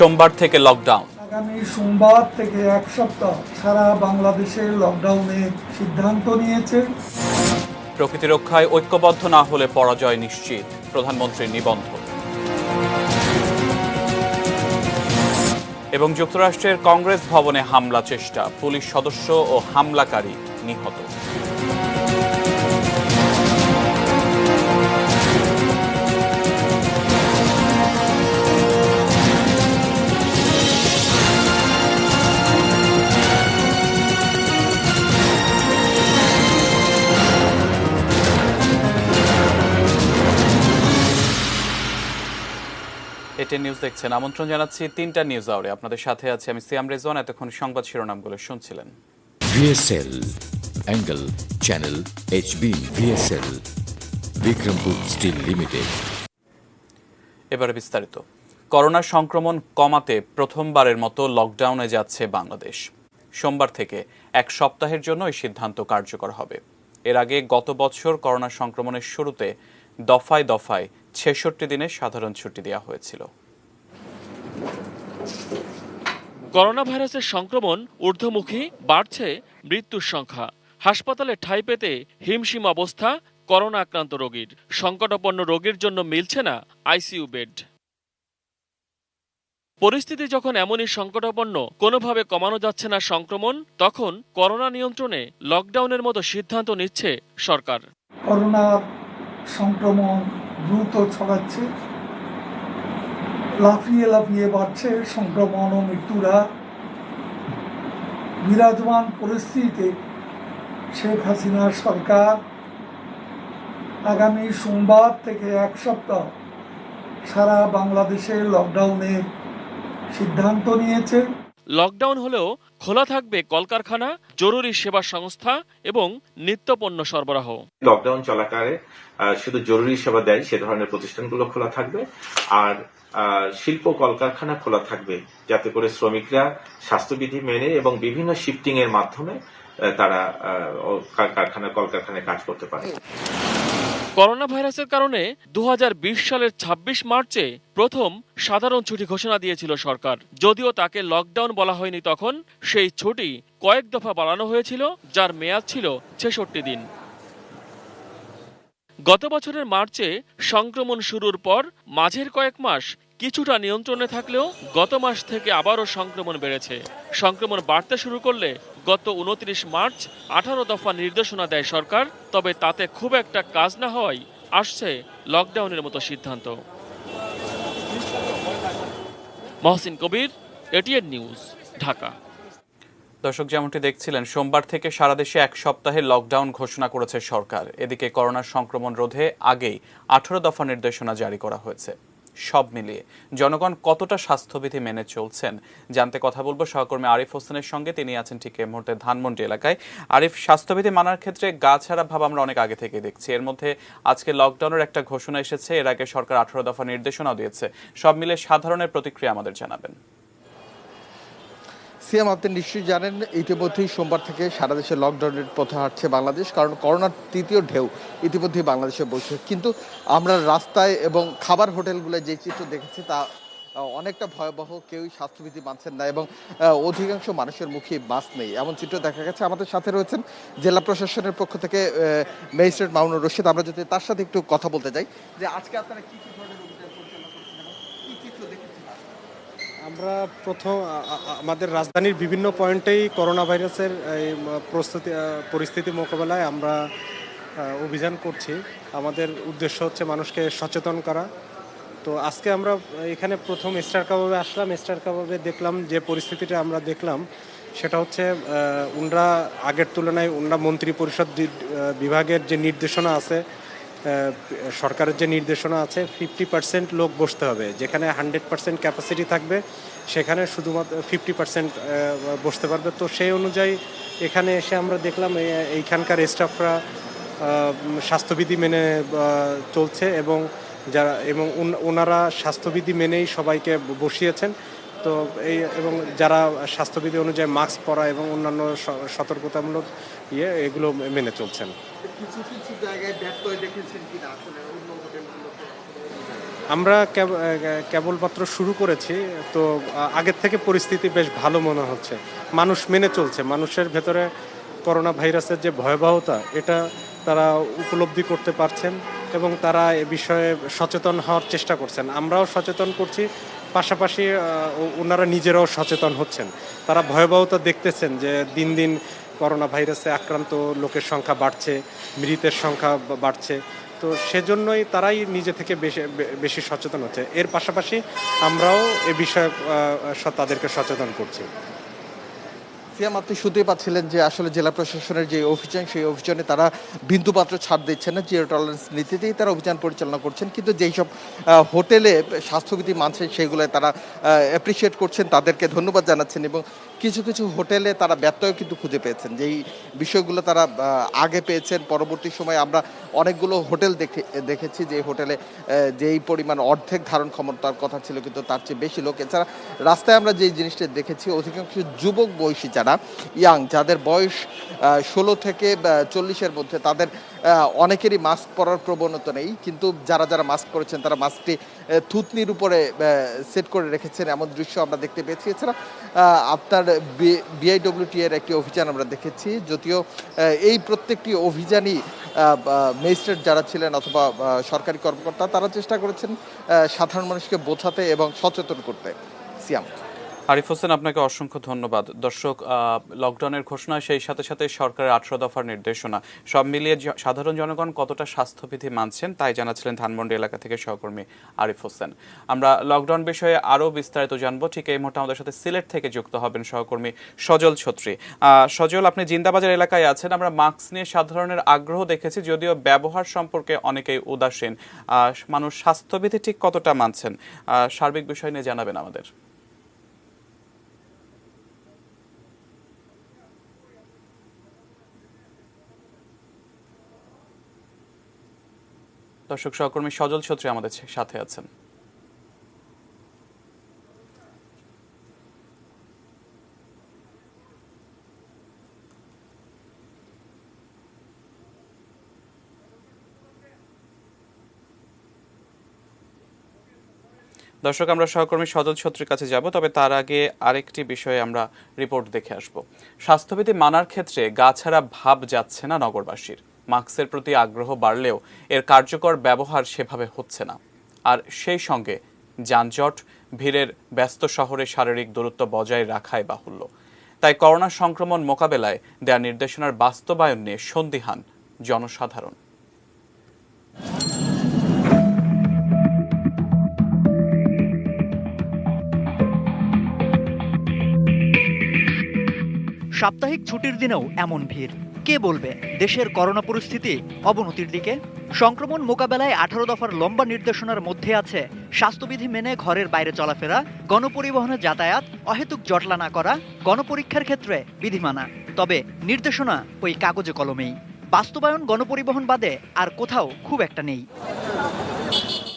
সোমবার থেকে লকডাউন। আগামী সোমবার থেকে এক সপ্তাহ সারা বাংলাদেশে লকডাউনের সিদ্ধান্ত নিয়েছে। প্রকৃতি রক্ষায় ঐক্যবদ্ধ না হলে পরাজয় নিশ্চিত, প্রধানমন্ত্রীর নিবন্ধন। এবং যুক্তরাষ্ট্রের কংগ্রেস ভবনে হামলা চেষ্টা, পুলিশ সদস্য ও হামলাকারী নিহত। এটিএন নিউজ দেখছেন। আমন্ত্রণ জানাচ্ছি 3টা নিউজ আওয়ারে। আপনাদের সাথে আছে আমি সিয়াম রেজওয়ান। এতক্ষণ সংবাদ শিরোনামগুলো শুনছিলেন। VSL Angle Channel HB VSL Bikrampur steel limited. এবারে বিস্তারিত। করোনা সংক্রমণ কমাতে প্রথমবারের মতো লকডাউনে যাচ্ছে বাংলাদেশ। সোমবার থেকে এক সপ্তাহের জন্য এই সিদ্ধান্ত কার্যকর হবে। এর আগে গত বছর করোনা সংক্রমণের শুরুতে দফায় দফায় ৬৬ দিনের সাধারণ ছুটি দেওয়া হয়েছিল। করোনা ভাইরাসের সংক্রমণ ঊর্ধ্বমুখী, বাড়ছে মৃত্যুর সংখ্যা। হাসপাতালে ঠাঁই পেতে হিমশিম অবস্থা করোনা আক্রান্ত রোগীর। সংকটাপন্ন রোগীর জন্য মিলছে না আইসিইউ বেড। পরিস্থিতি যখন এমনই সংকটাপন্ন, কোনোভাবে কমানো যাচ্ছে না সংক্রমণ, তখন করোনা নিয়ন্ত্রণে লকডাউনের মতো সিদ্ধান্ত নিচ্ছে সরকার। করোনার সংক্রমণ দ্রুত ছড়াচ্ছে, লাফিয়ে লাফিয়ে বাড়ছে সংক্রমণ ও মৃত্যুরা। বিরাজমান পরিস্থিতিতে শেখ হাসিনার সরকার আগামী সোমবার থেকে এক সপ্তাহ সারা বাংলাদেশে লকডাউনের সিদ্ধান্ত নিয়েছে। লকডাউন হলেও খোলা থাকবে কলকারখানা, জরুরি সেবা সংস্থা এবং নিত্যপণ্য সরবরাহ। লকডাউন চলাকালে শুধু জরুরি সেবা দেয় সে ধরনের প্রতিষ্ঠানগুলো খোলা থাকবে, আর শিল্প কলকারখানা খোলা থাকবে, যাতে করে শ্রমিকরা স্বাস্থ্যবিধি মেনে এবং বিভিন্ন শিফটিং এর মাধ্যমে তারা কলকারখানায় কাজ করতে পারে। করোনা ভাইরাসের কারণে 2020 সালের 26 মার্চে প্রথম সাধারণ ছুটি ঘোষণা দিয়েছিল সরকার। যদিও তাকে লকডাউন বলা হয়নি তখন, সেই ছুটি কয়েক দফা বাড়ানো হয়েছিল, যার মেয়াদ ছিল 66 দিন। গত বছরের মার্চে সংক্রমণ শুরুর পর মাঝের কয়েক মাস কিছুটা নিয়ন্ত্রণে থাকলেও গত মাস থেকে আবারও সংক্রমণ বেড়েছে। সংক্রমণ বাড়তে শুরু করলে গত 29 মার্চ 18 দফা নির্দেশনা দেয় সরকার। তবে তাতে খুব একটা কাজ না হওয়ায় আসছে লকডাউনের মতো সিদ্ধান্ত। মহসিন কবির, এটিএন নিউজ, ঢাকা। দর্শক, যেমনটি দেখছিলেন, সোমবার থেকে সারা দেশে এক সপ্তাহের লকডাউন ঘোষণা করেছে সরকার। এদিকে করোনার সংক্রমণ রোধে আগেই 18 দফা নির্দেশনা জারি করা হয়েছে। সব মিলিয়ে জনগণ কতটা স্বাস্থ্যবিধি মেনে চলছেন জানতে কথা বলবো সহকর্মী আরিফ হোসেনের সঙ্গে। তিনি আছেন ঠিক এই মুহূর্তে ধানমন্ডি এলাকায়। আরিফ, স্বাস্থ্যবিধি মানার ক্ষেত্রে গা ছাড়া ভাব আমরা অনেক আগে থেকে দেখছি। এর মধ্যে আজকে লকডাউনের একটা ঘোষণা এসেছে, এর আগে সরকার 18 দফা নির্দেশনাও দিয়েছে। সব মিলে সাধারণের প্রতিক্রিয়া আমাদের জানাবেন। সিএম, আপনি নিশ্চয়ই জানেন ইতিমধ্যেই সোমবার থেকে সারা দেশে লকডাউনের পথে হাঁটছে বাংলাদেশ, কারণ করোনার তৃতীয় ঢেউ ইতিমধ্যেই বাংলাদেশে বসে। কিন্তু আমরা রাস্তায় এবং খাবার হোটেলগুলোয় যে চিত্র দেখেছি তা অনেকটা ভয়াবহ। কেউই স্বাস্থ্যবিধি মানছেন না এবং অধিকাংশ মানুষের মুখে মাস্ক নেই, এমন চিত্র দেখা গেছে। আমাদের সাথে রয়েছেন জেলা প্রশাসনের পক্ষ থেকে ম্যাজিস্ট্রেট মামুনুর রশিদ। আমরা যদি তার সাথে একটু কথা বলতে চাই যে আজকে আপনারা কি কি ধরনের অভিযান পরিচালনা করছেন এবং কি চিত্র দেখেছেন? আমরা প্রথম আমাদের রাজধানীর বিভিন্ন পয়েন্টেই করোনা ভাইরাসের পরিস্থিতি মোকাবেলায় আমরা অভিযান করছি। আমাদের উদ্দেশ্য হচ্ছে মানুষকে সচেতন করা। তো আজকে আমরা এখানে প্রথম স্টার কাবাবে আসলাম। স্টার কাবাবে দেখলাম যে পরিস্থিতিটা আমরা দেখলাম সেটা হচ্ছে উনরা আগের তুলনায় উনরা মন্ত্রী পরিষদ বিভাগের যে নির্দেশনা আছে, সরকারের যে নির্দেশনা আছে 50% লোক বসতে হবে। যেখানে 100% ক্যাপাসিটি থাকবে সেখানে শুধুমাত্র 50% বসতে পারবে। তো সেই অনুযায়ী এখানে এসে আমরা দেখলাম এইখানকার স্টাফরা স্বাস্থ্যবিধি মেনে চলছে এবং ওনারা স্বাস্থ্যবিধি মেনেই সবাইকে বসিয়েছেন। তো এবং যারা স্বাস্থ্যবিধি অনুযায়ী মাস্ক পরা এবং অন্যান্য সতর্কতামূলক এগুলো মেনে চলছেন। কিছু কিছু জায়গায় ব্যর্থ দেখেছেন কিনা আসলে অন্য হোটেলগুলোতে? আমরা কেবলমাত্র শুরু করেছি, তো আগের থেকে পরিস্থিতি বেশ ভালো মনে হচ্ছে। মানুষ মেনে চলছে, মানুষের ভেতরে করোনা ভাইরাসের যে ভয়াবহতা এটা তারা উপলব্ধি করতে পারছেন এবং তারা এ বিষয়ে সচেতন হওয়ার চেষ্টা করছেন। আমরাও সচেতন করছি, পাশাপাশি ওনারা নিজেরাও সচেতন হচ্ছেন। তারা ভয়াবহতা দেখতেছেন যে দিন দিন করোনা ভাইরাসে আক্রান্ত লোকের সংখ্যা বাড়ছে, মৃতের সংখ্যা বাড়ছে। তো সেজন্যই তারাই নিজে থেকে বেশি সচেতন হচ্ছে। এর পাশাপাশি আমরাও এ বিষয়ে তাদেরকে সচেতন করছি। সিয়াম, আপনি শুনতেই পাচ্ছিলেন যে আসলে জেলা প্রশাসনের যে অভিযান, সেই অভিযানে তারা বিন্দুমাত্র ছাড় দিচ্ছেন না, জিরো টলারেন্স নীতিতেই তারা অভিযান পরিচালনা করছেন। কিন্তু যেই সব হোটেলে স্বাস্থ্যবিধি মানছে সেগুলোয় তারা অ্যাপ্রিসিয়েট করছেন, তাদেরকে ধন্যবাদ জানাচ্ছেন এবং কিছু কিছু হোটেলে তারা ব্যত্যয় কিন্তু খুঁজে পেয়েছেন, যেই বিষয়গুলো তারা আগে পেয়েছেন। পরবর্তী সময়ে আমরা অনেকগুলো হোটেল দেখেছি যে হোটেলে যেই পরিমাণ অর্ধেক ধারণ ক্ষমতার কথা ছিল কিন্তু তার চেয়ে বেশি লোক। এছাড়া রাস্তায় আমরা যেই জিনিসটা দেখেছি, অধিকাংশ যুবক বয়সী যারা ইয়াং, যাদের বয়স 16 থেকে 40-এর মধ্যে, তাদের অনেকেরই মাস্ক পরার প্রবণতা নেই, কিন্তু যারা যারা মাস্ক পরেছেন তারা মাস্কটি থুতনির উপরে সেট করে রেখেছেন, এমন দৃশ্য আমরা দেখতে পেয়েছি। এছাড়া আপনার বিআইডব্লিউটি এর একটি অভিযান আমরা দেখেছি, যদিও এই প্রত্যেকটি অভিযানই ম্যাজিস্ট্রেট যারা ছিলেন অথবা সরকারি কর্মকর্তা তারা চেষ্টা করেছেন সাধারণ মানুষকে বোঝাতে এবং সচেতন করতে। সিয়াম। আরিফ হোসেন, আপনাকে অসংখ্য ধন্যবাদ। দর্শক, লকডাউনের ঘোষণা, সেই সাথে সাথে সরকারের 18 দফার নির্দেশনা, সব মিলিয়ে সাধারণ জনগণ কতটা স্বাস্থ্যবিধি মানছেন তাই জানাচ্ছিলেন ধানমন্ডি এলাকা থেকে সহকর্মী আরিফ হোসেন। আমরা লকডাউন বিষয়ে আরও বিস্তারিত জানবো। ঠিক এই মুহূর্তে আমাদের সাথে সিলেট থেকে যুক্ত হবেন সহকর্মী সজল ছত্রী। সজল, আপনি জিন্দাবাজার এলাকায় আছেন। আমরা মাস্ক নিয়ে সাধারণের আগ্রহ দেখেছি, যদিও ব্যবহার সম্পর্কে অনেকেই উদাসীন। মানুষ স্বাস্থ্যবিধি ঠিক কতটা মানছেন, সার্বিক বিষয় নিয়ে জানাবেন আমাদের। দর্শক, সহকর্মী সজল ছত্রী আমাদের সাথে আছেন। দর্শক, আমরা সহকর্মী সজল ছত্রীর কাছে যাব, তবে তার আগে আরেকটি বিষয়ে আমরা রিপোর্ট দেখে আসব। স্বাস্থ্যবিধি মানার ক্ষেত্রে গা ছাড়া ভাব যাচ্ছে না নগরবাসীর। মাস্কের প্রতি আগ্রহ বাড়লেও এর কার্যকর ব্যবহার সেভাবে হচ্ছে না। আর সেই সঙ্গে যানজট, ভিড়ের ব্যস্ত শহরে শারীরিক দূরত্ব বজায় রাখাই বাহুল্য। তাই করোনা সংক্রমণ মোকাবেলায় দেয়া নির্দেশনার বাস্তবায়ন নিয়ে সন্দিহান জনসাধারণ। সাপ্তাহিক ছুটির দিনেও এমন ভিড়, কে বলবে দেশের করোনা পরিস্থিতি অবনতির দিকে? সংক্রমণ মোকাবেলায় 18 দফার লম্বা নির্দেশনার মধ্যে আছে স্বাস্থ্যবিধি মেনে ঘরের বাইরে চলাফেরা, গণপরিবহনে যাতায়াত, অহেতুক জটলা না করা, গণপরীক্ষার ক্ষেত্রে বিধিমানা। তবে নির্দেশনা ওই কাগজে কলমেই, বাস্তবায়ন গণপরিবহন বাদে আর কোথাও খুব একটা নেই।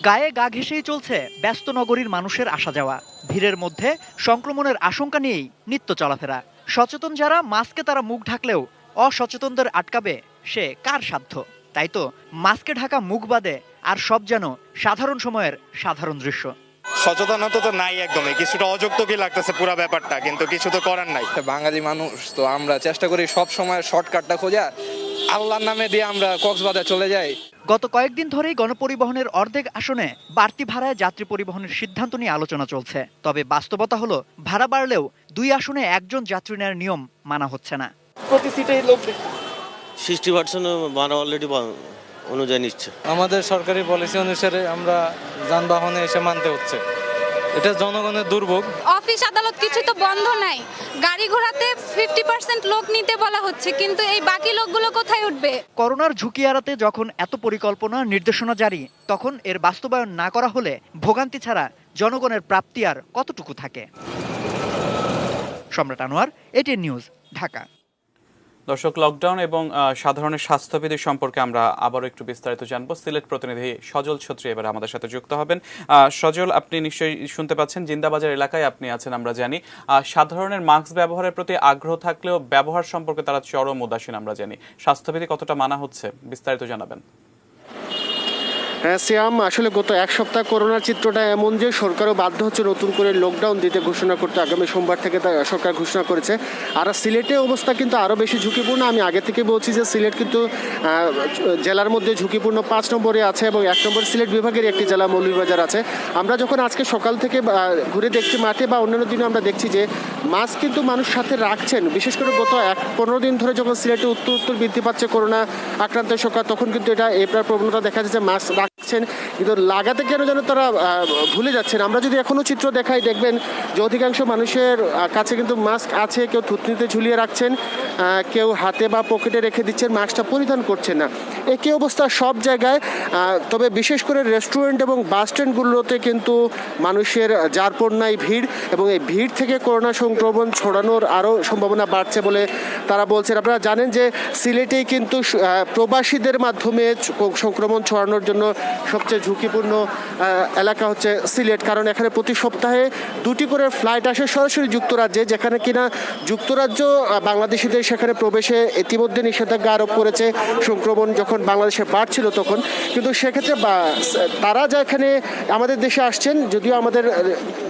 গায়ে গা ঘেঁষেই চলছে ব্যস্ত নগরীর মানুষের আসা যাওয়া। ভিড়ের মধ্যে সংক্রমণের আশঙ্কা নিয়েই নিত্য চলাফেরা। সচেতন যারা, মাস্কে তারা মুখ ঢাকলেও অসচেতনদের আটকাবে সে কার সাধ্য? তাই তো মাস্কে ঢাকা মুখ বাদে আর সব যেন সাধারণ সময়ের সাধারণ দৃশ্য। সচেতনতা তো নাই একদমই, কিছুটা অযৌক্তিকই লাগতেছে পুরো ব্যাপারটা, কিন্তু কিছু তো করার নাই। বাঙালি মানুষ তো আমরা চেষ্টা করি সব সময় শর্টকাটটা খোঁজা, আল্লাহর নামে দিয়ে আমরা কক্সবাজার চলে যাই। গত কয়েকদিন ধরেই গণপরিবহনের অর্ধেক আসনে বাড়তি ভাড়ায় যাত্রী পরিবহনের সিদ্ধান্ত নিয়ে আলোচনা চলছে। তবে বাস্তবতা হলো, ভাড়া বাড়লেও 2 আসনে একজন যাত্রী নেওয়ার নিয়ম মানা হচ্ছে না। প্রতি সিটে লোক 60% ভাড়া অলরেডি অনুযায়ী নিচ্ছে। আমাদের সরকারি পলিসি অনুসারে আমরা যানবাহনে এসে মানতে হচ্ছে, এটা জনগণের দুর্ভোগ। অফিস আদালত কিছু তো বন্ধ নাই, গাড়ি ঘোড়াতে 50% লোক নিতে বলা হচ্ছে, কিন্তু এই বাকি লোকগুলো কোথায় উঠবে? করোনার ঝুঁকি এড়াতে যখন এত পরিকল্পনা, নির্দেশনা জারি, তখন এর বাস্তবায়ন না করা হলে ভোগান্তি ছাড়া জনগণের প্রাপ্তি আর কতটুকু থাকে? সম্রাট আনোয়ার, এটিএন নিউজ, ঢাকা। দর্শক, লকডাউন এবং সাধারণের স্বাস্থ্যবিধি সম্পর্কে আমরা আবারও একটু বিস্তারিত জানবো। সিলেট প্রতিনিধি সজল ছত্রী এবার আমাদের সাথে যুক্ত হবেন। সজল, আপনি নিশ্চয়ই শুনতে পাচ্ছেন, জিন্দাবাজার এলাকায় আপনি আছেন আমরা জানি। সাধারণের মাস্ক ব্যবহারের প্রতি আগ্রহ থাকলেও ব্যবহার সম্পর্কে তারা চরম উদাসীন আমরা জানি। স্বাস্থ্যবিধি কতটা মানা হচ্ছে, বিস্তারিত জানাবেন। সিয়াম, আসলে গত এক সপ্তাহ করোনার চিত্রটা এমন যে সরকারও বাধ্য হচ্ছে নতুন করে লকডাউন দিতে ঘোষণা করতে। আগামী সোমবার থেকে সরকার ঘোষণা করেছে। আর সিলেটে অবস্থা কিন্তু আরও বেশি ঝুঁকিপূর্ণ। আমি আগে থেকে বলছি যে সিলেট কিন্তু জেলার মধ্যে ঝুঁকিপূর্ণ 5 নম্বরে আছে এবং 1 নম্বর সিলেট বিভাগের একটি জেলা মৌলভীবাজার আছে। আমরা যখন আজকে সকাল থেকে ঘুরে দেখছি মাঠে বা অন্যান্য দিনে আমরা দেখছি যে মাস্ক কিন্তু মানুষ সাথে রাখছেন। বিশেষ করে গত 15 দিন ধরে যখন সিলেটে উত্তর বৃদ্ধি পাচ্ছে করোনা আক্রান্তের সংখ্যা, তখন কিন্তু এটার প্রবণতা দেখা যাচ্ছে মাস্ক রাখছেন, কিন্তু লাগাতে কেন যেন তারা ভুলে যাচ্ছেন। আমরা যদি এখনও চিত্র দেখাই, দেখবেন যে অধিকাংশ মানুষের কাছে কিন্তু মাস্ক আছে, কেউ থুতনিতে ঝুলিয়ে রাখছেন, কেউ হাতে বা পকেটে রেখে দিচ্ছেন, মাস্কটা পরিধান করছেন না। একই অবস্থা সব জায়গায়, তবে বিশেষ করে রেস্টুরেন্ট এবং বাস স্ট্যান্ডগুলোতে কিন্তু মানুষের যারপরনাই ভিড়, এবং এই ভিড় থেকে করোনা সংক্রমণ ছড়ানোর আরও সম্ভাবনা বাড়ছে বলে তারা বলছেন। আপনারা জানেন যে সিলেটেই কিন্তু প্রবাসীদের মাধ্যমে সংক্রমণ ছড়ানোর জন্য সবচেয়ে ঝুঁকিপূর্ণ এলাকা হচ্ছে সিলেট, কারণ এখানে প্রতি সপ্তাহে 2টি করে ফ্লাইট আসে সরাসরি যুক্তরাজ্যে, যেখানে কিনা যুক্তরাজ্য বাংলাদেশিদের সেখানে প্রবেশে ইতিমধ্যে নিষেধাজ্ঞা আরোপ করেছে সংক্রমণ যখন বাংলাদেশে বাড়ছিল তখন। কিন্তু সেক্ষেত্রে তারা যেখানে আমাদের দেশে আসছেন, যদিও আমাদের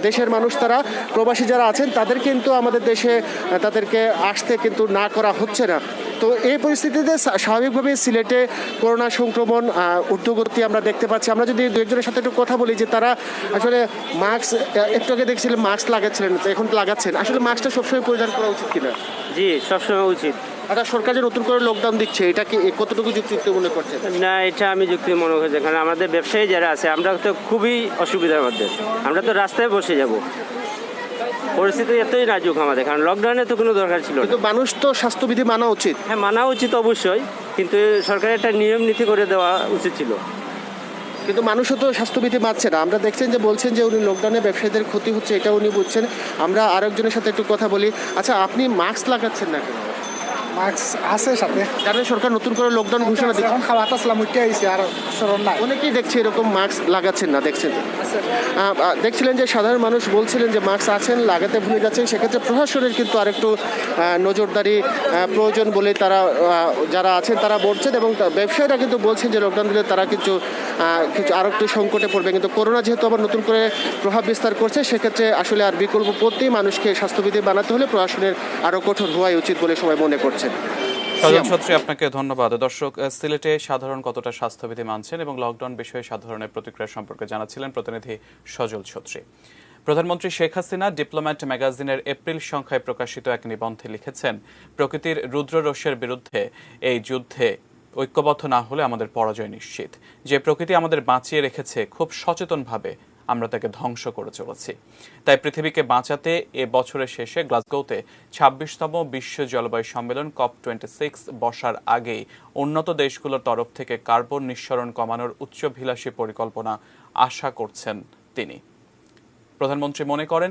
দেশের মানুষ তারা প্রবাসী যারা আছেন তাদের কিন্তু আমাদের দেশে তাদেরকে আসতে কিন্তু না করা হচ্ছে না। তো এই পরিস্থিতিতে স্বাভাবিকভাবে সিলেটে করোনা সংক্রমণ ঊর্ধ্বগতি আমরা দেখতে পাচ্ছি। আমরা যদি দু একজনের সাথে একটু কথা বলি যে তারা আসলে মাস্ক, একটু আগে দেখছিলেন মাস্ক লাগাচ্ছিলেন, এখন লাগাচ্ছেন, আসলে মাস্কটা সবসময় পরিধান করা উচিত কিনা? জি, সবসময় উচিত। আচ্ছা, সরকার যে নতুন করে লকডাউন দিচ্ছে, এটা কি কতটুকু যুক্তিযুক্ত মনে করছে? না, এটা আমি যুক্তি মনে করছি, কারণ আমাদের ব্যবসায়ী যারা আছে আমরা তো খুবই অসুবিধার মধ্যে, আমরা তো রাস্তায় বসে যাব। পরিস্থিতি এতই নাজুক আমাদের, কারণ লকডাউনে তো কোনো দরকার ছিল না। কিন্তু মানুষ তো স্বাস্থ্যবিধি মানা উচিত। হ্যাঁ, মানা উচিত অবশ্যই, কিন্তু সরকারের একটা নিয়ম নীতি করে দেওয়া উচিত ছিল। কিন্তু মানুষও তো স্বাস্থ্যবিধি মানছে না। আমরা দেখছেন যে বলছেন যে উনি লকডাউনে ব্যবসায়ীদের ক্ষতি হচ্ছে, এটা উনি বুঝছেন। আমরা আরেকজনের সাথে একটু কথা বলি। আচ্ছা, আপনি মাস্ক লাগাচ্ছেন না কেন? মাস্ক আছে সাথে, জানেন সরকার নতুন করে লকডাউন ঘোষণা দিচ্ছে, এখন খাওয়া আসলাম উঠে আইছে আর সরণ নাই। অনেকেই দেখছি এরকম মাস্ক লাগাচ্ছেন না, দেখছেন দেখছিলেন যে সাধারণ মানুষ বলছিলেন যে মাস্ক আছেন, লাগাতে ভুলে যাচ্ছেন। সেক্ষেত্রে প্রশাসনের কিন্তু আরেকটু নজরদারি প্রয়োজন বলে তারা যারা আছেন তারা বলছেন, এবং ব্যবসায়ীরা কিন্তু বলছেন যে লকডাউন দিলে তারা কিছু আরও একটু সংকটে পড়বে। কিন্তু করোনা যেহেতু আবার নতুন করে প্রভাব বিস্তার করছে, সেক্ষেত্রে আসলে আর বিকল্প পথেই মানুষকে স্বাস্থ্যবিধি বানাতে হলে প্রশাসনের আরও কঠোর হওয়াই উচিত বলে সবাই মনে করছে। সজল ছত্রী, আপনাকে ধন্যবাদ। দর্শক, সিলেটে সাধারণ কতটা স্বাস্থ্যবিধি মানছেন এবং লকডাউন বিষয়ে সাধারণের প্রতিক্রিয়া সম্পর্কে জানাচ্ছিলেন প্রতিনিধি সজল ছত্রী। প্রধানমন্ত্রী শেখ হাসিনা ডিপ্লোম্যাট ম্যাগাজিনের এপ্রিল সংখ্যায় প্রকাশিত এক নিবন্ধে লিখেছেন, প্রকৃতির রুদ্ররোষের বিরুদ্ধে এই যুদ্ধে ঐক্যবদ্ধ না হলে আমাদের পরাজয় নিশ্চিত। যে প্রকৃতি আমাদের বাঁচিয়ে রেখেছে, খুব সচেতনভাবে আমরা তাকে ধ্বংস করে চলেছি। তাই পৃথিবীকে বাঁচাতে এ বছরের শেষে গ্লাসগোতে 26তম বিশ্ব জলবায়ু সম্মেলন COP26 বসার আগেই উন্নত দেশগুলোর তরফ থেকে কার্বন নিঃসরণ কমানোর উচ্চাভিলাষী পরিকল্পনা আশা করছেন তিনি। প্রধানমন্ত্রী মনে করেন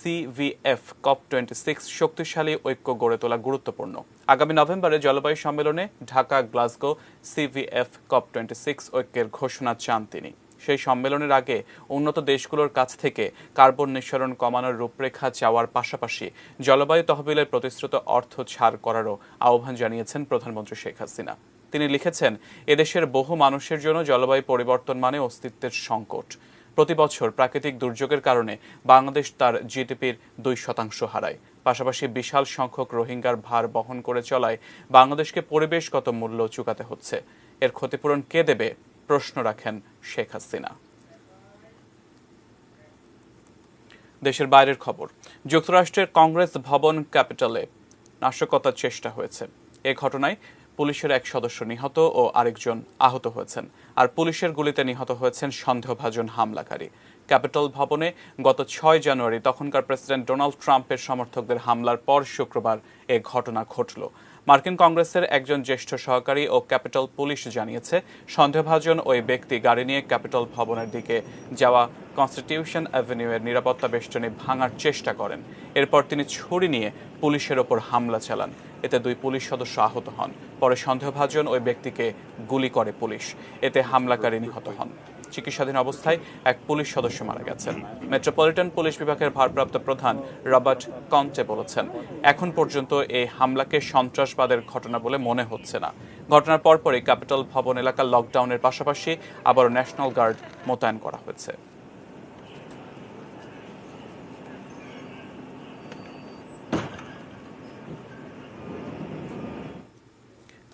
CVF COP26 শক্তিশালী ঐক্য গড়ে তোলা গুরুত্বপূর্ণ। আগামী নভেম্বরে জলবায়ু সম্মেলনে ঢাকা, গ্লাসগো CVF COP26 ঐক্যের ঘোষণা চান তিনি। সেই সম্মেলনের আগে উন্নত দেশগুলোর কাছ থেকে কার্বন নিঃসরণ কমানোর রূপরেখা চাওয়ার পাশাপাশি জলবায়ু তহবিলের প্রতিশ্রুত অর্থ ছাড় করারও আহ্বান জানিয়েছেন প্রধানমন্ত্রী শেখ হাসিনা। তিনি লিখেছেন, এদেশের বহু মানুষের জন্য জলবায়ু পরিবর্তন মানে অস্তিত্বের সংকট। প্রতি বছর প্রাকৃতিক দুর্যোগের কারণে বাংলাদেশ তার জিডিপির 2% হারায়। পাশাপাশি বিশাল সংখ্যক রোহিঙ্গার ভার বহন করে চলায় বাংলাদেশকে পরিবেশগত মূল্য চুকাতে হচ্ছে। এর ক্ষতিপূরণ কে দেবে, প্রশ্ন রাখেন শেখ হাসিনা। দেশের বাইরের খবর, যুক্তরাষ্ট্রের কংগ্রেস ভবন ক্যাপিটালে নাশকতার চেষ্টা হয়েছে। এ ঘটনায় পুলিশের এক সদস্য নিহত ও আরেকজন আহত হয়েছেন, আর পুলিশের গুলিতে নিহত হয়েছেন সন্দেহভাজন হামলাকারী। ক্যাপিটল ভবনে গত 6 জানুয়ারি তখনকার প্রেসিডেন্ট ডোনাল্ড ট্রাম্পের সমর্থকদের হামলার পর শুক্রবার এ ঘটনা ঘটল। মার্কিন কংগ্রেসের একজন জ্যেষ্ঠ সহকারী ও ক্যাপিটল পুলিশ জানিয়েছে, সন্দেহভাজন ওই ব্যক্তি গাড়ি নিয়ে ক্যাপিটল ভবনের দিকে যাওয়া কনস্টিটিউশন অ্যাভিনিউয়ের নিরাপত্তা বেষ্টনী ভাঙার চেষ্টা করেন। এরপর তিনি ছুরি নিয়ে পুলিশের ওপর হামলা চালান। এতে 2 পুলিশ সদস্য আহত হন। পরে সন্দেহভাজন ওই ব্যক্তিকে গুলি করে পুলিশ। এতে হামলাকারী নিহত হন। চিকিৎসাধীন অবস্থায় এক পুলিশ সদস্য মারা গেছেন। মেট্রোপলিটন পুলিশ বিভাগের ভারপ্রাপ্ত প্রধান রবার্ট কন্টে বলেছেন, এখন পর্যন্ত এই হামলাকে সন্ত্রাসবাদের ঘটনা বলে মনে হচ্ছে না। ঘটনার পরপরই ক্যাপিটাল ভবন এলাকা লকডাউনের পাশাপাশি আবারও ন্যাশনাল গার্ড মোতায়েন করা হয়েছে।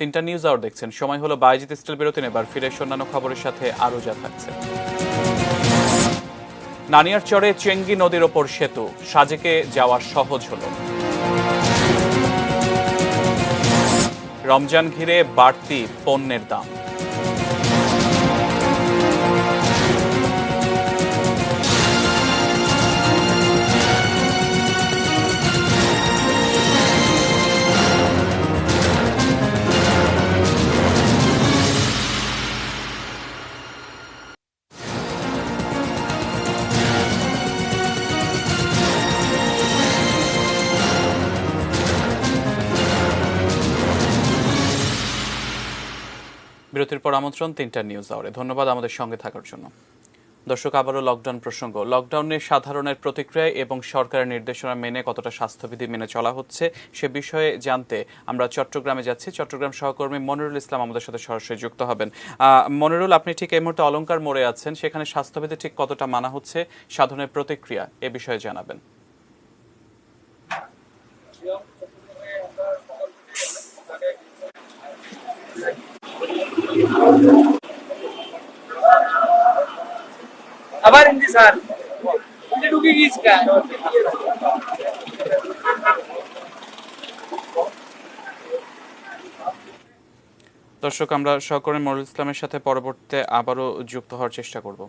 তিনটা নিউজ আওয়ার দেখছেন। সময় হলো বায়েজিদ স্টিল বিরতি নেবার। ফিরে অন্যান্য খবরের সাথে আরো যা থাকছে। নানিয়ারচরে চেঙ্গি নদীর ওপর সেতু, সাজেকে যাওয়া সহজ হলো। রমজান ঘিরে বাড়তি পণ্যের দাম। বিরতির পর আমন্ত্রণ তিনটা নিউজ আওয়ারে। ধন্যবাদ আমাদের সঙ্গে থাকার জন্য। দর্শক, আবারও লকডাউন প্রসঙ্গ। লকডাউনে সাধারণের প্রতিক্রিয়া এবং সরকারের নির্দেশনা মেনে কতটা স্বাস্থ্যবিধি মেনে চলা হচ্ছে সে বিষয়ে জানতে আমরা চট্টগ্রামে যাচ্ছি। চট্টগ্রাম সহকর্মী মনিরুল ইসলাম আমাদের সাথে সরাসরি যুক্ত হবেন। মনিরুল, আপনি ঠিক এই মুহূর্তে অলংকার মোড়ে আছেন, সেখানে স্বাস্থ্যবিধি ঠিক কতটা মানা হচ্ছে, সাধারণের প্রতিক্রিয়া এ বিষয়ে জানাবেন। আবার হিন্দি স্যার ঢুকে গিয়েছে। দর্শক, আমরা সহকর্মী মনিরুল ইসলামের সাথে পরবর্তীতে আবারও যুক্ত হওয়ার চেষ্টা করব।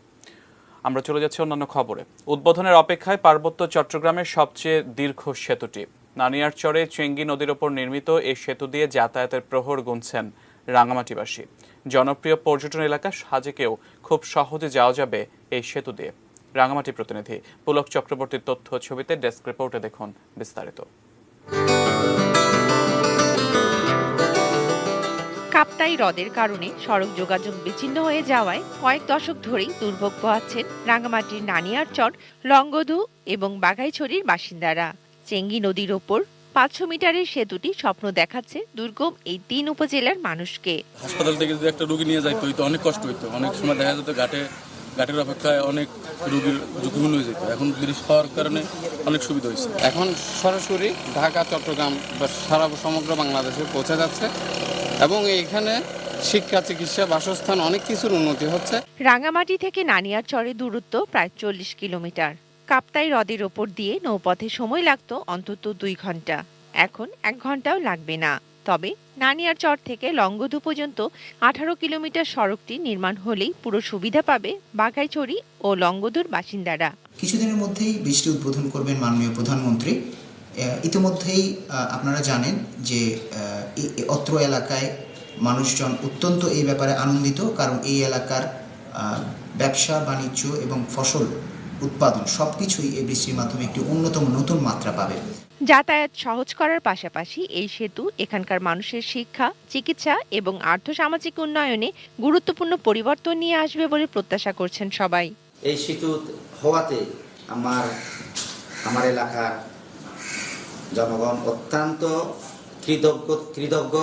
আমরা চলে যাচ্ছি অন্যান্য খবরে। উদ্বোধনের অপেক্ষায় পার্বত্য চট্টগ্রামের সবচেয়ে দীর্ঘ সেতুটি। নানিয়ারচরে চেঙ্গি নদীর ওপর নির্মিত এই সেতু দিয়ে যাতায়াতের প্রহর গুনছেন রাঙামাটিবাসী। জনপ্রিয় পর্যটন এলাকা সাজেকেও খুব সহজে যাওয়া যাবে এই সেতু দিয়ে। রাঙামাটি প্রতিনিধি পুলক চক্রবর্তীর তথ্য ছবিতে ডেস্ক রিপোর্টে দেখুন বিস্তারিত। কাপ্তাই হ্রদের কারণে সড়ক যোগাযোগ বিচ্ছিন্ন হয়ে যাওয়ায় কয়েক দশক ধরেই দুর্ভোগ পোহাচ্ছেন রাঙামাটির নানিয়ারচর, লংগদু এবং বাঘাইছড়ির বাসিন্দারা। চেঙ্গি নদীর ওপর 500 মিটারের সেতুটি স্বপ্ন দেখাচ্ছে দুর্গম এই 3 উপজেলার মানুষকে। হাসপাতাল থেকে যদি একটা রোগী নিয়ে যাইতো হইতো অনেক কষ্ট হইতো, অনেক সময় দেখা যেত ঘাটের অপেক্ষায় অনেক রোগীর ঝুঁকিপূর্ণ হয়ে যেত। এখন ব্রিজ হওয়ার কারণে অনেক সুবিধা হয়েছে। এখন সরাসরি ঢাকা, চট্টগ্রাম বা সারা সমগ্র বাংলাদেশে পৌঁছে যাচ্ছে এবং এইখানে শিক্ষা, চিকিৎসা, বাসস্থান অনেক কিছুর উন্নতি হচ্ছে। রাঙামাটি থেকে নানিয়ারচরের দূরত্ব প্রায় 40 কিলোমিটার। কাপ্তাই হ্রদের ওপর দিয়ে নৌপথে সময় লাগতো অন্তত 2 ঘন্টা, এখন 1 ঘন্টাও লাগবে না। তবে নানিয়ারচর থেকে লংগদু পর্যন্ত 18 কিলোমিটার সড়কটি নির্মাণ হলেই পুরো সুবিধা পাবে বাঘাইছড়ি ও লংগদুর বাসিন্দারা। কিছুদিনের মধ্যেই বৃষ্টি উদ্বোধন করবেন মাননীয় প্রধানমন্ত্রী। ইতিমধ্যেই আপনারা জানেন যে অত্র এলাকায় মানুষজন অত্যন্ত এই ব্যাপারে আনন্দিত, কারণ এই এলাকার ব্যবসা বাণিজ্য এবং ফসল উৎপাদন সবকিছুই এই বৃষ্টির মাধ্যমে একটি অন্যতম নতুন মাত্রা পাবে। যাতায়াত সহজ করার পাশাপাশি এই সেতু এখানকার মানুষের শিক্ষা, চিকিৎসা এবং আর্থসামাজিক উন্নয়নে গুরুত্বপূর্ণ পরিবর্তন নিয়ে আসবে বলে প্রত্যাশা করছেন সবাই। এই সেতু হওয়াতে আমার এলাকার জনগণ অত্যন্ত কৃতজ্ঞ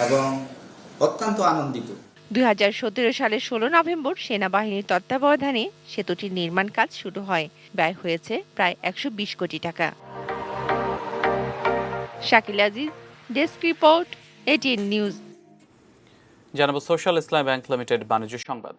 এবং অত্যন্ত আনন্দিত। 2017 সালের 16 নভেম্বর সেনাবাহিনীর তত্ত্বাবধানে সেতুটির নির্মাণ কাজ শুরু হয়। ব্যয় হয়েছে প্রায় 120 কোটি টাকা। Shakil Aziz, desk report, ATN news. জানাবো সোশ্যাল ইসলাম ব্যাংক লিমিটেড বাণিজ্য সংবাদ।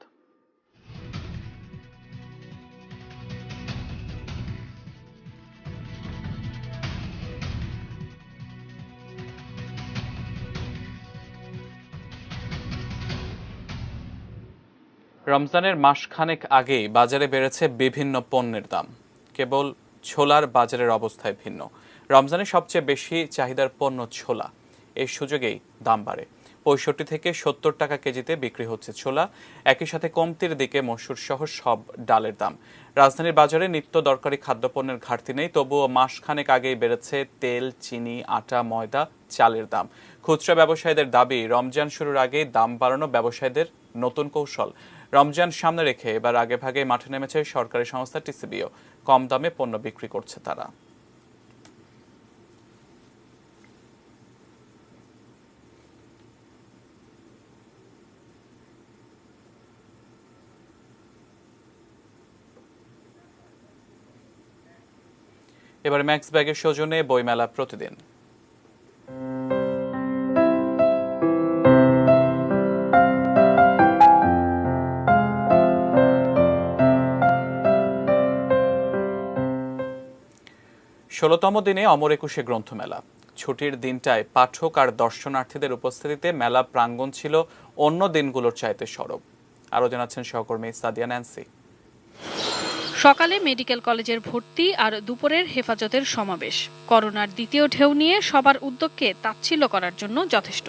রমজানের মাসখানেক আগেই বাজারে বেড়েছে বিভিন্ন পণ্যের দাম। কেবল ছোলার বাজারের অবস্থায় ভিন্ন। রমজানে সবচেয়ে বেশি চাহিদার পণ্য ছোলা। এই সুযোগেই দাম বাড়ে। 65 থেকে 70 টাকা কেজিতে বিক্রি হচ্ছে ছোলা। একই সাথে কমতির দিকে মসুর সহ সব ডালের দাম। রাজধানীর বাজারে নিত্য দরকারি খাদ্যপণ্যের ঘাটতি নেই, তবুও মাসখানেক আগেই বেড়েছে তেল, চিনি, আটা, ময়দা, চালের দাম। খুচরা ব্যবসায়ীদের দাবি, রমজান শুরুর আগেই দাম বাড়ানো ব্যবসায়ীদের নতুন কৌশল। রমজান সামনে রেখে এবার আগেভাগে মাঠে নেমেছে সরকারি সংস্থা টিসিবিও। কম দামে পণ্য বিক্রি করছে তারা। এবার ম্যাক্স ব্যাগের সৌজন্যে বইমেলা প্রতিদিন। ষোলতম দিনে অমর একুশে গ্রন্থমেলা। ছুটির দিনটায় পাঠক আর দর্শনার্থীদের উপস্থিতিতে মেলা প্রাঙ্গণ ছিল অন্য দিনগুলোর চাইতে সরব। আরও জানাচ্ছেন সহকর্মী সাদিয়া ন্যান্সি। সকালে মেডিকেল কলেজের ভর্তি আর দুপুরের হেফাজতের সমাবেশ করোনার দ্বিতীয় ঢেউ নিয়ে সবার উদ্যোগকে তাচ্ছিল্য করার জন্য যথেষ্ট।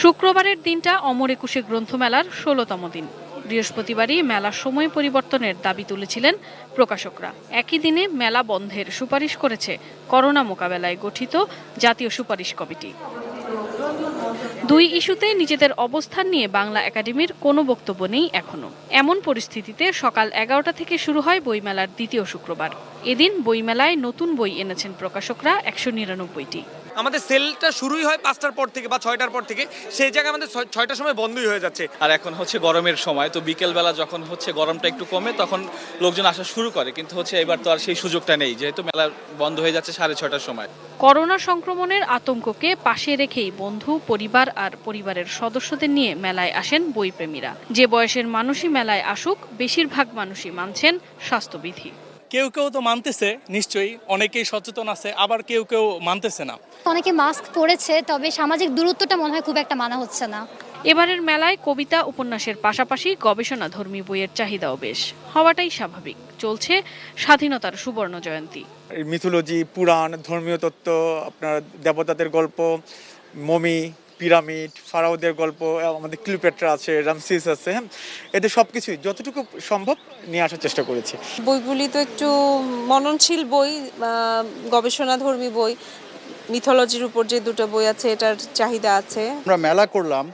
শুক্রবারের দিনটা অমর একুশে গ্রন্থমেলার ১৬তম দিন। বৃহস্পতিবারই মেলার সময় পরিবর্তনের দাবি তুলেছিলেন প্রকাশকরা। একই দিনে মেলা বন্ধের সুপারিশ করেছে করোনা মোকাবেলায় গঠিত জাতীয় সুপারিশ কমিটি। দুই ইস্যুতে নিজেদের অবস্থান নিয়ে বাংলা একাডেমির কোনো বক্তব্য নেই এখনো। এমন পরিস্থিতিতে সকাল ১১টা থেকে শুরু হয় বইমেলার দ্বিতীয় শুক্রবার। এদিন বইমেলায় নতুন বই এনেছেন প্রকাশকরা ১৯৯টি। আমাদের সেলটা শুরুই হয় ৫টার পর থেকে বা ৬টার পর থেকে, সেই জায়গায় আমাদের ৬টার সময় বন্ধই হয়ে যাচ্ছে। আর এখন হচ্ছে গরমের সময়, তো বিকেলবেলা যখন হচ্ছে গরমটা একটু কমে তখন লোকজন আসা শুরু করে, কিন্তু হচ্ছে এবার তো আর সেই সুযোগটা নেই, যেহেতু মেলা বন্ধ হয়ে যাচ্ছে ৬:৩০টার সময়। করোনা সংক্রমণের আতঙ্ককে পাশে রেখেই বন্ধু, পরিবার আর পরিবারের সদস্যদের নিয়ে মেলায় আসেন বইপ্রেমীরা। যে বয়সের মানুষই মেলায় আসুক, বেশিরভাগ মানুষই মানছেন স্বাস্থ্যবিধি। কেউ কেউ তো মানতেছে, নিশ্চয়ই অনেকেই সচেতন আছে, আবার কেউ কেউ মানতেছে না। অনেকে মাস্ক পরেছে, তবে সামাজিক দূরত্বটা মনে হয় খুব একটা মানা হচ্ছে না। এবারের মেলায় কবিতা, উপন্যাসের পাশাপাশি গবেষণাধর্মী বইয়ের চাহিদাও বেশ, হওয়াটাই স্বাভাবিক। চলছে স্বাধীনতার সুবর্ণ জয়ন্তী। মিথোলজি, পুরাণ, ধর্মীয় তত্ত্ব, আপনার দেবতাদের গল্প, মমি, পিরামিড, ফারাওদের গল্প, আমাদের ক্লিওপেট্রা আছে, রামসিস আছে, এদের সবকিছুই যতটুকু সম্ভব নিয়ে আসার চেষ্টা করেছি। বইগুলি তো একটু মননশীল বই, গবেষণাধর্মী বই, মিথোলজির উপর যে দুটো বই আছে এটার চাহিদা আছে। আমরা মেলা করলাম,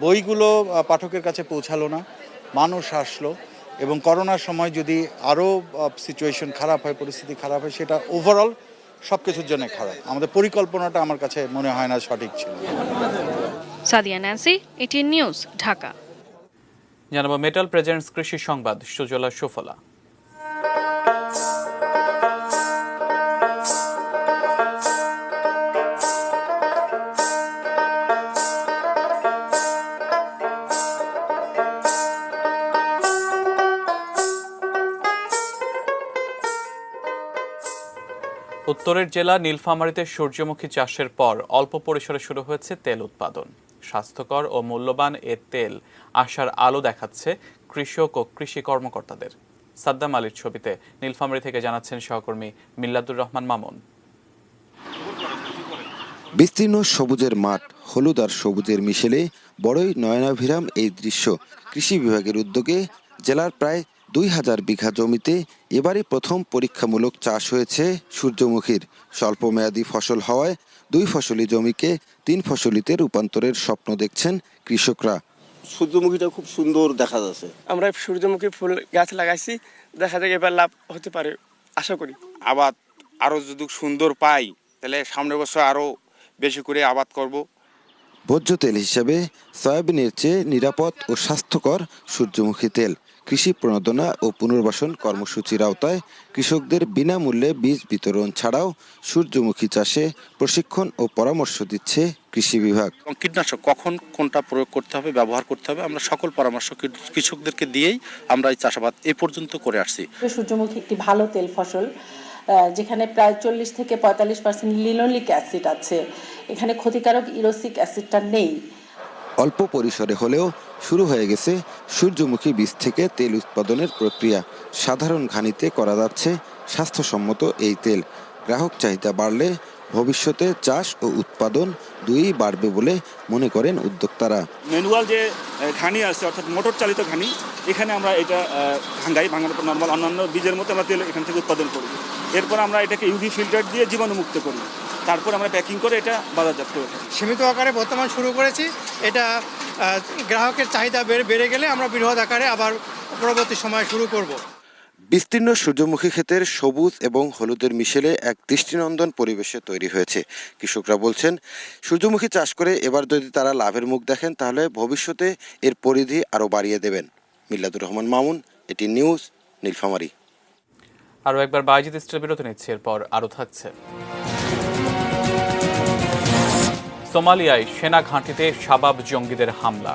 বইগুলো পাঠকের কাছে পৌঁছালো না, মানুষ আসলো, এবং করোনার সময় যদি আরও সিচুয়েশন খারাপ হয়, পরিস্থিতি খারাপ হয়, সেটা ওভারঅল সবকিছুর জন্য খারাপ। আমাদের পরিকল্পনাটা আমার কাছে মনে হয় না সঠিক ছিল। Sadia Nancy, ATN news, Dhaka. জানাবো মেটাল প্রেজেন্টস কৃষি সংবাদ, সুজলা সুফলা। উত্তরের জেলা নীলফামারীতে সূর্যমুখী চাষের পর অল্প পরিসরে শুরু হয়েছে তেল উৎপাদন। স্বাস্থ্যকর ও মূল্যবান এ তেল আশার আলো দেখাচ্ছে কৃষক ও কৃষি কর্মকর্তাদের। সাদ্দাম আলীর ছবিতে নীলফামারী থেকে জানাচ্ছেন সহকর্মী মিল্লাদুর রহমান মামুন। বিস্তীর্ণ সবুজের মাঠ, হলুদ আর সবুজের মিশেলে বড়ই নয়নাভিরাম এই দৃশ্য। কৃষি বিভাগের উদ্যোগে জেলার প্রায় ২,০০০ বিঘা জমিতে এবারই প্রথম পরীক্ষামূলক চাষ হয়েছে সূর্যমুখীর। স্বল্পমেয়াদী ফসল হওয়ায় ২ ফসলি জমিকে ৩ ফসলিতে রূপান্তরের স্বপ্ন দেখছেন কৃষকরা। সূর্যমুখীটা খুব সুন্দর দেখা যাচ্ছে। আমরা সূর্যমুখী ফুল গাছ লাগাইছি, দেখা যায় এবার লাভ হতে পারে আশা করি। আবাদ আরো যদি সুন্দর পাই তাহলে সামনের বছর আরো বেশি করে আবাদ করব। ভোজ্য তেল হিসেবে সয়াবিনের চেয়ে নিরাপদ ও স্বাস্থ্যকর সূর্যমুখী তেল। কৃষি প্রণোদনা ও পুনর্বাসন কর্মসূচির আওতায় কৃষকদের বিনামূল্যে বীজ বিতরণ ছাড়াও সূর্যমুখী চাষে প্রশিক্ষণ ও পরামর্শ দিচ্ছে কৃষি বিভাগ। কীটনাশক কখন কোনটা প্রয়োগ করতে হবে, ব্যবহার করতে হবে, আমরা সকল পরামর্শ কৃষকদেরকে দিয়েই আমরা এই চাষাবাদ এ পর্যন্ত করে আসছি। সূর্যমুখী একটি ভালো তেল ফসল, যেখানে প্রায় 40 থেকে 45% লিনোলিক অ্যাসিড আছে। এখানে ক্ষতিকারক ইরোসিক অ্যাসিডটা নেই। অল্প পরিসরে হলেও শুরু হয়ে গেছে সূর্যমুখী বীজ থেকে তেল উৎপাদনের প্রক্রিয়া। সাধারণ ঘানিতে করা যাচ্ছে স্বাস্থ্যসম্মত এই তেল। গ্রাহক চাহিদা বাড়লে ভবিষ্যতে চাষ ও উৎপাদন দুইই বাড়বে বলে মনে করেন উদ্যোক্তারা। ম্যানুয়াল যে ঘানি আছে, অর্থাৎ মোটর চালিত ঘানি, এখানে আমরা এটা ভাঙাই, ভাঙানোর পর নর্মাল অন্যান্য বীজের মতো আমরা তেল এখান থেকে উৎপাদন করি। এরপর আমরা এটাকে ইউভি ফিল্টার দিয়ে জীবাণুমুক্ত করি, তারপর আমরা প্যাকিং করে এটা বাজারজাত করি। সীমিত আকারে বর্তমান শুরু করেছি। এটা গ্রাহকের চাহিদা বেড়ে গেলে আমরা বৃহৎ আকারে আবার পরবর্তী সময় শুরু করব। বিস্তীর্ণ সূর্যমুখী ক্ষেতের সবুজ এবং হলুদের মিশেলে এক দৃষ্টিনন্দন পরিবেশে তৈরি হয়েছে। কৃষকরা বলছেন, সূর্যমুখী চাষ করে এবার যদি তারা লাভের মুখ দেখেন তাহলে ভবিষ্যতে এর পরিধি আরও বাড়িয়ে দেবেন। মিল্লাতুর রহমান মামুন, এটি নিউজ, নীলফামারী। আরও একবার বাইজিদ স্টিল বিরতি নিচ্ছে, এরপর আরও থাকছে। সোমালিয়ায় সেনা ঘাঁটিতে শাবাব জঙ্গিদের হামলা।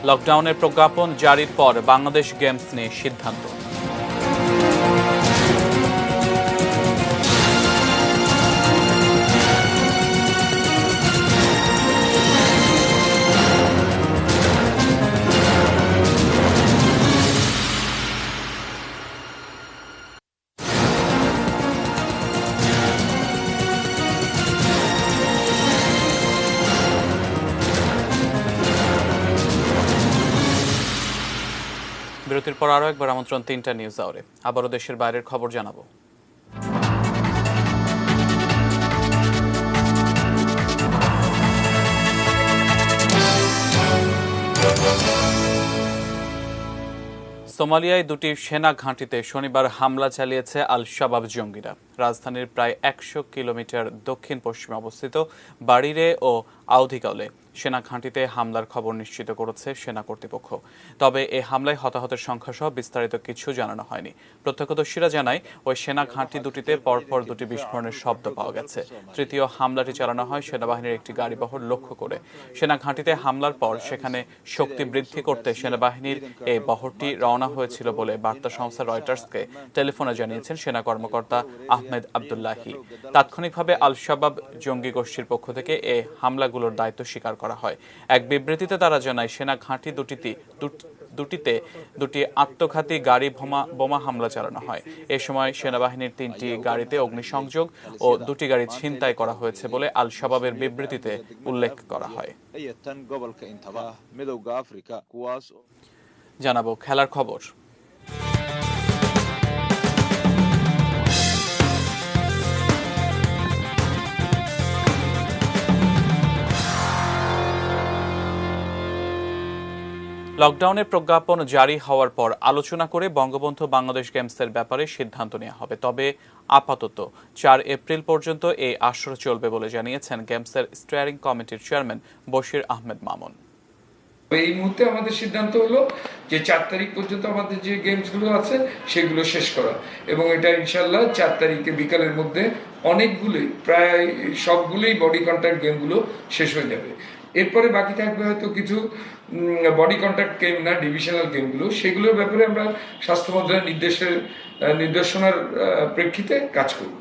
লকডাউনের প্রজ্ঞাপন জারির পর বাংলাদেশ গেমস নিয়ে সিদ্ধান্ত। বিরতির পর আরও একবার আমন্ত্রণ 3টা নিউজ আওয়ারে। আবারও দেশের বাইরের খবর জানাবো। সোমালিয়ায় দুটি সেনা ঘাঁটিতে শনিবার হামলা চালিয়েছে আল শাবাব জঙ্গিরা। রাজধানীর প্রায় 100 কিলোমিটার দক্ষিণ পশ্চিমে অবস্থিত বাড়িরে ও আউধিকালে সেনা ঘাঁটিতে হামলার খবর নিশ্চিত করেছে সেনা কর্তৃপক্ষ। তবে এই হামলায় হতাহতের সংখ্যা সহ বিস্তারিত কিছু জানানো হয়নি। প্রত্যক্ষদর্শীরা জানায়, ওই সেনা ঘাঁটি দুটিতে পরপর দুটি বিস্ফোরণের শব্দ পাওয়া গেছে। তৃতীয় হামলাটি চালানো হয় সেনাবাহিনীর একটি গাড়িবহর লক্ষ্য করে। সেনা ঘাঁটিতে হামলার পর সেখানে শক্তি বৃদ্ধি করতে সেনাবাহিনীর এই বহরটি রওনা হয়েছিল বলে বার্তা সংস্থা রয়টার্সকে টেলিফোনে জানিয়েছেন সেনা কর্মকর্তা আহমেদ আবদুল্লাহি। তাৎক্ষণিকভাবে আল শাবাব জঙ্গি গোষ্ঠীর পক্ষ থেকে এই হামলাগুলোর দায়িত্ব স্বীকার করা হয়। এক বিবৃতিতে তারা জানায়, সেনা ঘাঁটি দুটিতে দুটি আত্মঘাতী গাড়ি বোমা হামলা চালানো হয়। এ সময় সেনাবাহিনীর 3টি গাড়িতে অগ্নিসংযোগ ও 2টি গাড়ি ছিনতাই করা হয়েছে বলে আল শাবাবের বিবৃতিতে উল্লেখ করা হয়। জানাবো খেলার খবর। লকডাউনের প্রজ্ঞাপন জারি হওয়ার পর আলোচনা করে বঙ্গবন্ধু বাংলাদেশ গেমসের ব্যাপারে সিদ্ধান্ত নেওয়া হবে। তবে আপাতত 4 এপ্রিল পর্যন্ত এই আসর চলবে বলে জানিয়েছেন গেমসের স্টিয়ারিং কমিটির চেয়ারম্যান বশির আহমেদ মামুন। এই মুহূর্তে আমাদের সিদ্ধান্ত হলো যে 4 তারিখ পর্যন্ত আমাদের যে গেমসগুলো আছে সেগুলো শেষ করা, এবং এটা ইনশাল্লাহ 4 তারিখে বিকালের মধ্যে অনেকগুলোই, প্রায় সবগুলোই বডি কন্ট্যাক্ট গেমগুলো শেষ হয়ে যাবে। এরপরে বাকি থাকবে হয়তো কিছু বডি কন্ট্যাক্ট গেম না, ডিভিশনাল গেমগুলো, সেগুলোর ব্যাপারে আমরা স্বাস্থ্য মন্ত্রণালয়ের নির্দেশনার প্রেক্ষিতে কাজ করব।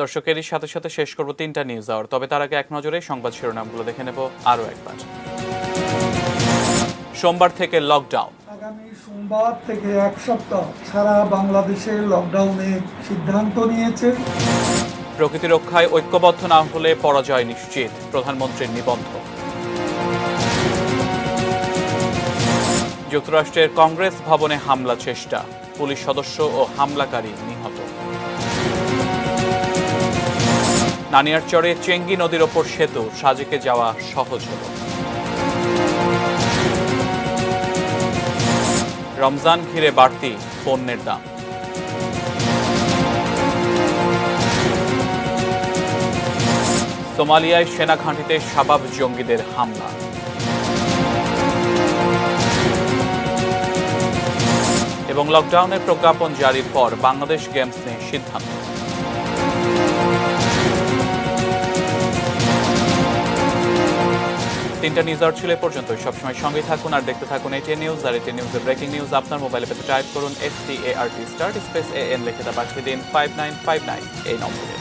দর্শক, এরই সাথে সাথে শেষ করব 3টা নিউজ আওয়ার। তবে তার আগে এক নজরে সংবাদ শিরোনামগুলো দেখে নেব আরও একবার। সোমবার থেকে লকডাউন। আগামী সোমবার থেকে 1 সপ্তাহ সারা বাংলাদেশে লকডাউনের সিদ্ধান্ত নিয়েছে। প্রকৃতি রক্ষায় ঐক্যবদ্ধ না হলে পরাজয় নিশ্চিত, প্রধানমন্ত্রীর নিবন্ধ। যুক্তরাষ্ট্রের কংগ্রেস ভবনে হামলা চেষ্টা, পুলিশ সদস্য ও হামলাকারী নিহত। নানিয়ারচরে চেঙ্গি নদীর ওপর সেতু, সাজেকে যাওয়া সহজ হল। রমজান ঘিরে বাড়তি পণ্যের দাম। সোমালিয়ায় সেনা ঘাঁটিতে শাবাব জঙ্গিদের হামলা। এবং লকডাউনের প্রজ্ঞাপন জারির পর বাংলাদেশ গেমস নিয়ে সিদ্ধান্ত। তিনটা নিউজ আর ছিল পর্যন্ত। সবসময় সঙ্গে থাকুন আর দেখতে থাকুন এটিএন নিউজ। আর এটিএন নিউজের ব্রেকিং নিউজ আপনার মোবাইলে পেতে টাইপ করুন START স্টার্ট স্পেস AN লিখে তা পাঠিয়ে দিন 5959 এই নম্বরে।